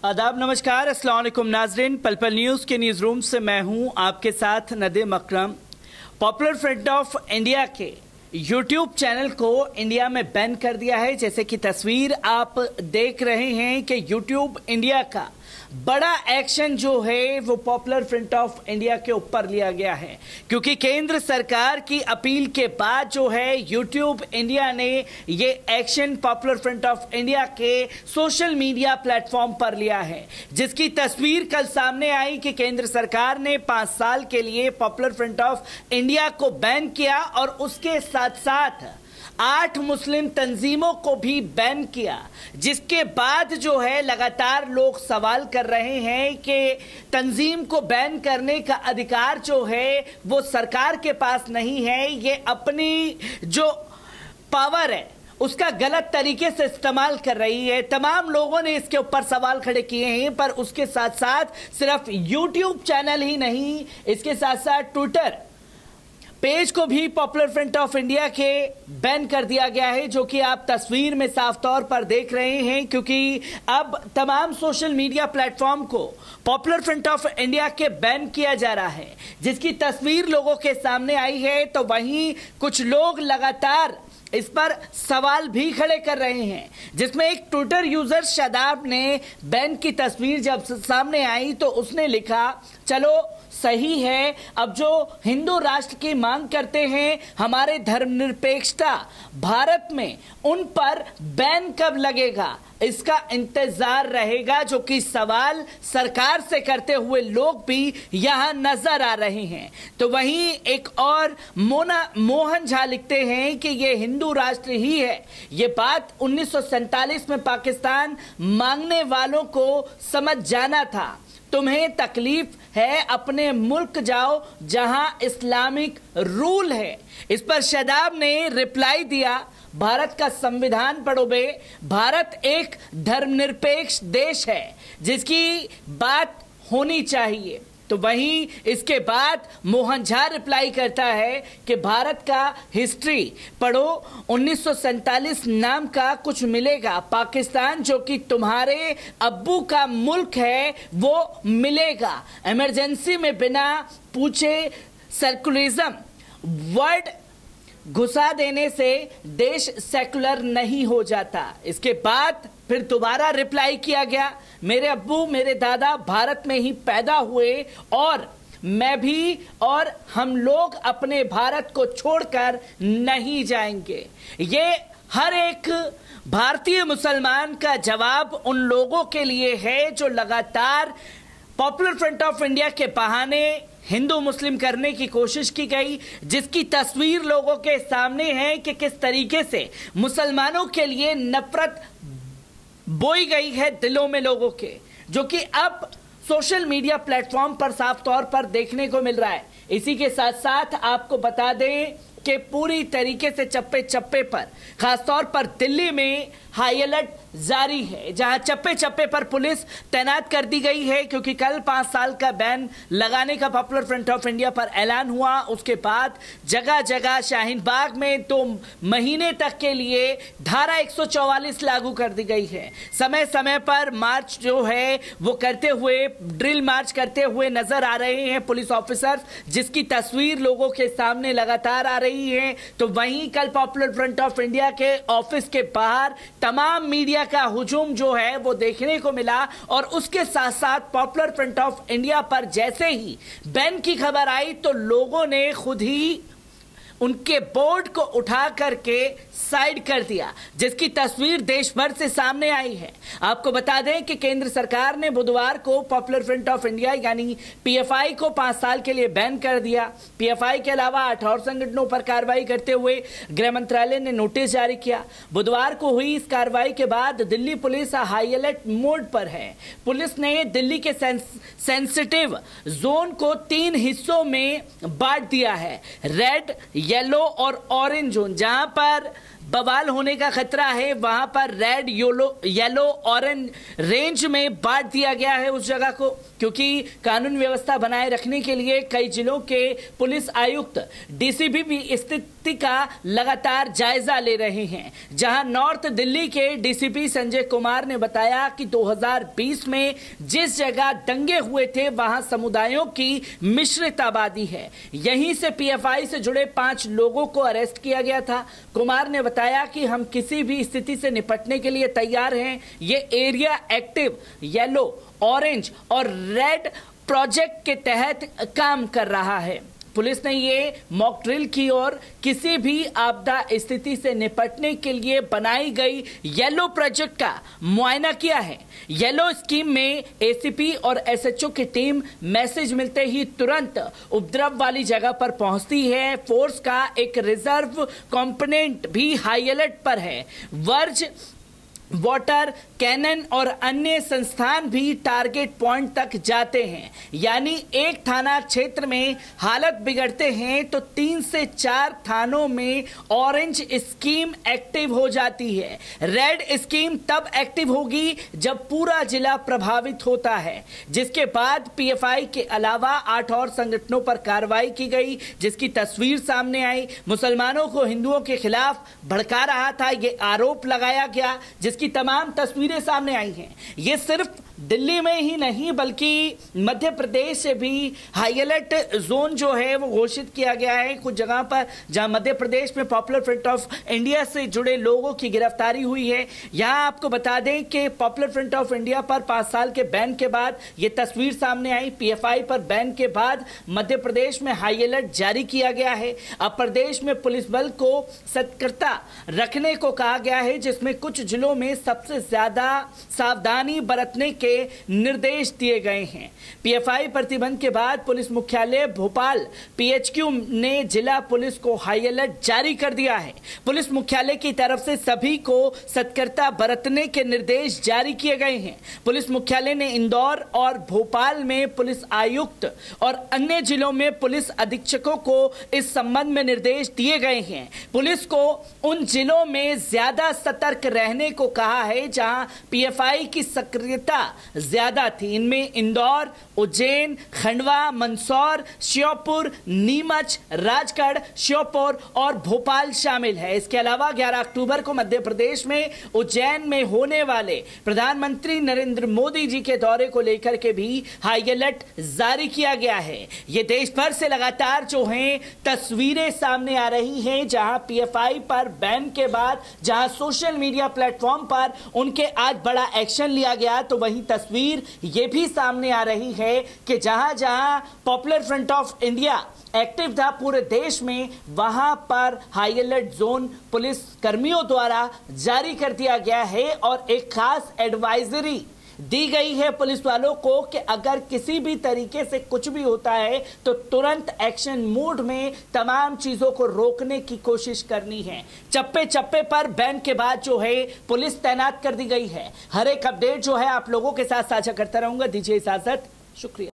आदाब, नमस्कार, अस्सलाम वालेकुम नाजरीन। पल पल न्यूज़ के न्यूज़ रूम से मैं हूं आपके साथ नदीम अकरम। पॉपुलर फ्रंट ऑफ इंडिया के यूट्यूब चैनल को इंडिया में बैन कर दिया है। जैसे कि तस्वीर आप देख रहे हैं कि यूट्यूब इंडिया का बड़ा एक्शन जो है वो पॉपुलर फ्रंट ऑफ इंडिया के ऊपर लिया गया है, क्योंकि केंद्र सरकार की अपील के बाद जो है यूट्यूब इंडिया ने ये action popular front of India के सोशल मीडिया प्लेटफॉर्म पर लिया है, जिसकी तस्वीर कल सामने आई कि केंद्र सरकार ने 5 साल के लिए पॉपुलर फ्रंट ऑफ इंडिया को बैन किया और उसके साथ साथ 8 मुस्लिम तंजीमों को भी बैन किया। जिसके बाद जो है लगातार लोग सवाल कर रहे हैं कि तंजीम को बैन करने का अधिकार जो है वो सरकार के पास नहीं है, ये अपनी जो पावर है उसका गलत तरीके से इस्तेमाल कर रही है। तमाम लोगों ने इसके ऊपर सवाल खड़े किए हैं, पर उसके साथ साथ सिर्फ यूट्यूब चैनल ही नहीं, इसके साथ साथ ट्विटर पेज को भी पॉपुलर फ्रंट ऑफ इंडिया के बैन कर दिया गया है, जो कि आप तस्वीर में साफ तौर पर देख रहे हैं। क्योंकि अब तमाम सोशल मीडिया प्लेटफॉर्म को पॉपुलर फ्रंट ऑफ इंडिया के बैन किया जा रहा है, जिसकी तस्वीर लोगों के सामने आई है। तो वहीं कुछ लोग लगातार इस पर सवाल भी खड़े कर रहे हैं, जिसमें एक ट्विटर यूजर शादाब ने बैन की तस्वीर जब सामने आई तो उसने लिखा, चलो सही है, अब जो हिंदू राष्ट्र की मांग करते हैं हमारे धर्मनिरपेक्षता भारत में, उन पर बैन कब लगेगा इसका इंतजार रहेगा, जो कि सवाल सरकार से करते हुए लोग भी यहां नजर आ रहे हैं। तो वहीं एक और मोहन झा लिखते हैं कि ये हिंदू राष्ट्र ही है, ये बात 1947 में पाकिस्तान मांगने वालों को समझ जाना था। तुम्हें तकलीफ है अपने मुल्क जाओ जहां इस्लामिक रूल है। इस पर शादाब ने रिप्लाई दिया, भारत का संविधान पढ़ो बे, भारत एक धर्मनिरपेक्ष देश है जिसकी बात होनी चाहिए। तो वहीं इसके बाद मोहन झा रिप्लाई करता है कि भारत का हिस्ट्री पढ़ो, 1947 नाम का कुछ मिलेगा, पाकिस्तान जो कि तुम्हारे अब्बू का मुल्क है वो मिलेगा। इमरजेंसी में बिना पूछे सेकुलरिज्म वर्ड घुसा देने से देश सेकुलर नहीं हो जाता। इसके बाद फिर दोबारा रिप्लाई किया गया, मेरे अब्बू मेरे दादा भारत में ही पैदा हुए और मैं भी, और हम लोग अपने भारत को छोड़कर नहीं जाएंगे। ये हर एक भारतीय मुसलमान का जवाब उन लोगों के लिए है जो लगातार पॉपुलर फ्रंट ऑफ इंडिया के बहाने हिंदू मुस्लिम करने की कोशिश की गई, जिसकी तस्वीर लोगों के सामने है कि किस तरीके से मुसलमानों के लिए नफरत बोई गई है दिलों में लोगों के, जो कि अब सोशल मीडिया प्लेटफॉर्म पर साफ तौर पर देखने को मिल रहा है। इसी के साथ साथ आपको बता दें कि पूरी तरीके से चप्पे चप्पे पर, खासतौर पर दिल्ली में हाई अलर्ट जारी है, जहां चप्पे चप्पे पर पुलिस तैनात कर दी गई है। क्योंकि कल 5 साल का बैन लगाने का पॉपुलर फ्रंट ऑफ इंडिया पर ऐलान हुआ, उसके बाद जगह जगह शाहीन बाग में 2 महीने तक के लिए धारा 144 लागू कर दी गई है। समय समय पर मार्च जो है वो करते हुए, ड्रिल मार्च करते हुए नजर आ रहे हैं पुलिस ऑफिसर्स, जिसकी तस्वीर लोगों के सामने लगातार आ रही है। तो वहीं कल पॉपुलर फ्रंट ऑफ इंडिया के ऑफिस के बाहर तमाम मीडिया का हुजूम जो है वो देखने को मिला, और उसके साथ साथ पॉपुलर फ्रंट ऑफ इंडिया पर जैसे ही बैन की खबर आई तो लोगों ने खुद ही उनके बोर्ड को उठा करके साइड कर दिया, जिसकी तस्वीर देश भर से सामने आई है। आपको बता दें कि केंद्र सरकार ने बुधवार को पॉपुलर फ्रंट ऑफ इंडिया यानी पीएफआई को 5 साल के लिए बैन कर दिया। पीएफआई के अलावा 8 और संगठनों पर कार्रवाई करते हुए गृह मंत्रालय ने नोटिस जारी किया। बुधवार को हुई इस कार्रवाई के बाद Delhi police high alert mode पर है। पुलिस ने दिल्ली के सेंसिटिव जोन को 3 हिस्सों में बांट दिया है, रेड, येलो और ऑरेंज जोन, जहां पर बवाल होने का खतरा है। वहां पर रेड येलो ऑरेंज रेंज में बांट दिया गया है उस जगह को, क्योंकि कानून व्यवस्था बनाए रखने के लिए कई जिलों के पुलिस आयुक्त, डीसीपी भी स्थिति का लगातार जायजा ले रहे हैं। जहां नॉर्थ दिल्ली के डीसीपी संजय कुमार ने बताया कि 2020 में जिस जगह दंगे हुए थे वहां समुदायों की मिश्रित आबादी है। यहीं से पीएफआई से जुड़े 5 लोगों को अरेस्ट किया गया था। कुमार ने बताया कि हम किसी भी स्थिति से निपटने के लिए तैयार हैं। ये एरिया एक्टिव येलो, ऑरेंज और रेड प्रोजेक्ट के तहत काम कर रहा है। पुलिस ने ये मॉक ड्रिल की और किसी भी आपदा स्थिति से निपटने के लिए बनाई गई येलो प्रोजेक्ट का मुआयना किया है। येलो स्कीम में एसीपी और एसएचओ की टीम मैसेज मिलते ही तुरंत उपद्रव वाली जगह पर पहुंचती है। फोर्स का एक रिजर्व कंपोनेंट भी हाई अलर्ट पर है। वर्ज, वाटर कैनन और अन्य संस्थान भी टारगेट पॉइंट तक जाते हैं। यानी एक थाना क्षेत्र में हालत बिगड़ते हैं तो 3 से 4 थानों में ऑरेंज स्कीम एक्टिव हो जाती है। रेड स्कीम तब एक्टिव होगी जब पूरा जिला प्रभावित होता है, जिसके बाद पीएफआई के अलावा 8 और संगठनों पर कार्रवाई की गई, जिसकी तस्वीर सामने आई। मुसलमानों को हिंदुओं के खिलाफ भड़का रहा था, ये आरोप लगाया गया, जिसकी तमाम तस्वीरें सामने आई हैं। ये सिर्फ दिल्ली में ही नहीं बल्कि मध्य प्रदेश से भी हाई अलर्ट जोन जो है वो घोषित किया गया है कुछ जगह पर, जहां मध्य प्रदेश में पॉपुलर फ्रंट ऑफ इंडिया से जुड़े लोगों की गिरफ्तारी हुई है। यहां आपको बता दें कि पॉपुलर फ्रंट ऑफ इंडिया पर 5 साल के बैन के बाद ये तस्वीर सामने आई। पीएफआई पर बैन के बाद मध्य प्रदेश में हाई अलर्ट जारी किया गया है। अब प्रदेश में पुलिस बल को सतर्कता रखने को कहा गया है, जिसमें कुछ जिलों में सबसे ज्यादा सावधानी बरतने के निर्देश दिए गए हैं। पीएफआई प्रतिबंध के बाद पुलिस मुख्यालय भोपाल पीएचक्यू ने जिला पुलिस को हाई अलर्ट जारी कर दिया है। पुलिस मुख्यालय की तरफ से सभी को सतर्कता बरतने के निर्देश जारी किए गए हैं। पुलिस मुख्यालय ने इंदौर और भोपाल में पुलिस आयुक्त और अन्य जिलों में पुलिस अधीक्षकों को इस संबंध में निर्देश दिए गए हैं। पुलिस को उन जिलों में ज्यादा सतर्क रहने को कहा है जहां पीएफआई की सक्रियता ज्यादा थी। इनमें इंदौर, उज्जैन, खंडवा, मंदसौर, श्योपुर, नीमच, राजगढ़, श्योपुर और भोपाल शामिल है। इसके अलावा 11 अक्टूबर को मध्य प्रदेश में उज्जैन में होने वाले प्रधानमंत्री नरेंद्र मोदी जी के दौरे को लेकर के भी हाई अलर्ट जारी किया गया है। ये देश भर से लगातार जो हैं तस्वीरें सामने आ रही हैं, जहां पीएफआई पर बैन के बाद जहां सोशल मीडिया प्लेटफॉर्म पर उनके आज बड़ा एक्शन लिया गया, तो वहीं तस्वीर ये भी सामने आ रही है कि जहां जहां popular front of India active था पूरे देश में, वहां पर हाई अलर्ट जोन पुलिस कर्मियों द्वारा जारी कर दिया गया है और एक खास एडवाइजरी दी गई है पुलिस वालों को कि अगर किसी भी तरीके से कुछ भी होता है तो तुरंत एक्शन मोड में तमाम चीजों को रोकने की कोशिश करनी है। चप्पे चप्पे पर बैन के बाद जो है पुलिस तैनात कर दी गई है। हर एक अपडेट जो है आप लोगों के साथ साझा करता रहूंगा। दीजिए इजाजत, शुक्रिया।